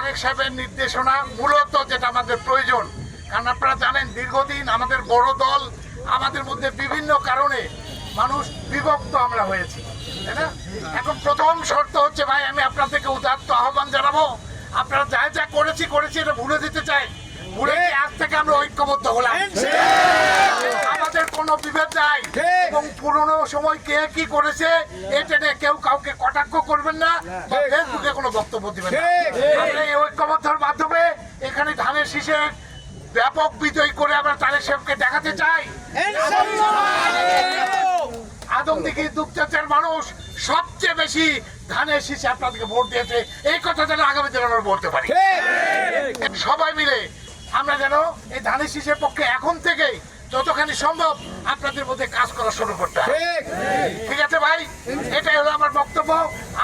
তারেক সাহেবের নির্দেশনা মূলত যেটা আমাদের প্রয়োজন, কারণ আপনারা জানেন দীর্ঘদিন আমাদের বড় দল, আমাদের মধ্যে বিভিন্ন কারণে মানুষ বিভক্ত আমরা হয়েছি, তাই না? এখন প্রথম শর্ত হচ্ছে ভাই, আমি আপনাদেরকে উদাত্ত আহ্বান জানাবো, আপনারা যা যা করেছি এটা ভুলে দিতে চাই, ভুলে দিয়ে আজ থেকে আমরা ঐক্যবদ্ধ হলাম, আমাদের কোনো বিভেদ নাই, এবং পুরনো সময় কে কি করেছে এটা নিয়ে কেউ কাউকে কটাক্ষ করবেন না, ফেসবুকে কোনো বক্তব্য দিবেন না। আমরা এই ঐক্যবদ্ধের মাধ্যমে এখানে ধানের শীষে ব্যাপক বিজয় করে আমরা তারেক সাহেবকে দেখাতে চাই আদমদীঘি দুপচাঁচার মানুষ সবচেয়ে বেশি ধানের শীষে আপনাদেরকে ভোট দিয়েছে, এই কথা যেন আগামী দিনে আমরা বলতে পারি। সবাই মিলে আমরা যেন এই ধানের শীষের পক্ষে এখন থেকেই যতখানি সম্ভব আপনাদের মধ্যে কাজ করা শুরু করতে হবে। ঠিক আছে ভাই, এটাই হলো আমার বক্তব্য।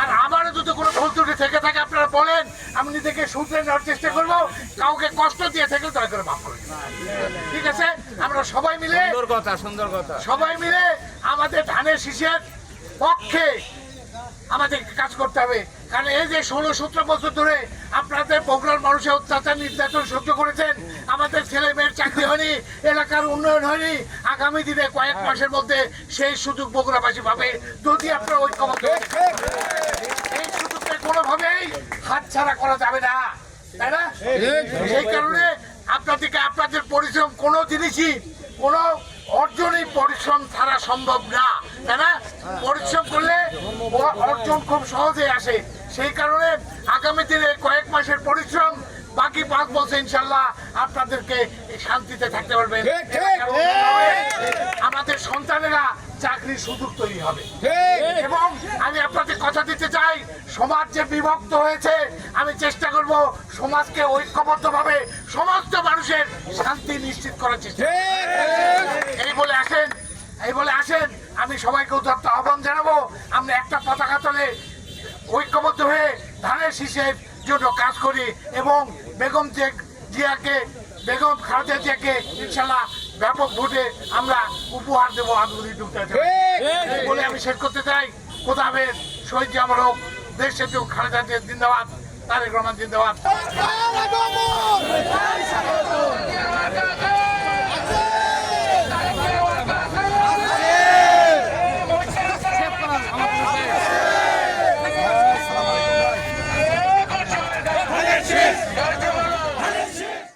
আর আমারও যদি কোনো ভুল ত্রুটি থেকে থাকে আপনারা বলেন, আমি নিজেকে শুধরে নেওয়ার চেষ্টা করবো, কাউকে কষ্ট দিয়ে থেকে দয়া করে মাফ করে দিন। ঠিক আছে, আমরা সবাই মিলে সুন্দর কথা সবাই মিলে আমাদের ধানের শীষের পক্ষে আমাদের কাজ করতে হবে। কারণ এই যে 16-17 বছর ধরে আপনাদের বগুড়ার মানুষের অত্যাচার নির্যাতন সহ্য করেছেন, আমাদের ছেলে মেয়ের চাকরি হয়নি, এলাকার উন্নয়ন হয়নি, আগামী দিনে কয়েক মাসের মধ্যে সেই সুযোগ বগুড়াবাসী পাবে যদি আপনারা ঐক্যবদ্ধ। এই সুযোগটা কোনোভাবেই হাতছাড়া করা যাবে না, তাই না? সেই কারণে আপনাদেরকে আপনাদের পরিশ্রম কোনো জিনিসই কোনো অর্জনই পরিশ্রম ছাড়া সম্ভব না, তাই না? পরিশ্রম করলে অর্জন খুব সহজে আসে। সেই কারণে আগামী দিনে কয়েক মাসের পরিশ্রম, বাকি 5 বছর ইনশাল্লাহ আপনাদেরকে শান্তিতে থাকতে পারবেন। আমাদের সন্তানেরা চাকরির সুযোগ তৈরি হবে। এবং আমি আপনাদের কথা দিতে চাই, সমাজ যে বিভক্ত হয়েছে, আমি চেষ্টা করব সমাজকে ঐক্যবদ্ধভাবে সমস্ত মানুষের শান্তি নিশ্চিত করার চেষ্টা। এই বলে আসেন আমি সবাইকে উদাত্ত আহ্বান জানাবো, আমরা একটা পতাকা তলে ঐক্যবদ্ধ হয়ে ধানের শীষের জন্য কাজ করি এবং বেগম খালেদা জিয়াকে ইনশাল্লাহ ব্যাপক ভোটে আমরা উপহার দেবো আন্দোলন বলে আমি শেষ করতে চাই। খোদা হাফেজ। শহীদ জিয়া মরহম, দেশ সেতু খালেদা জিয়া জিন্দাবাদ, তারেক রহমান জিন্দাবাদ।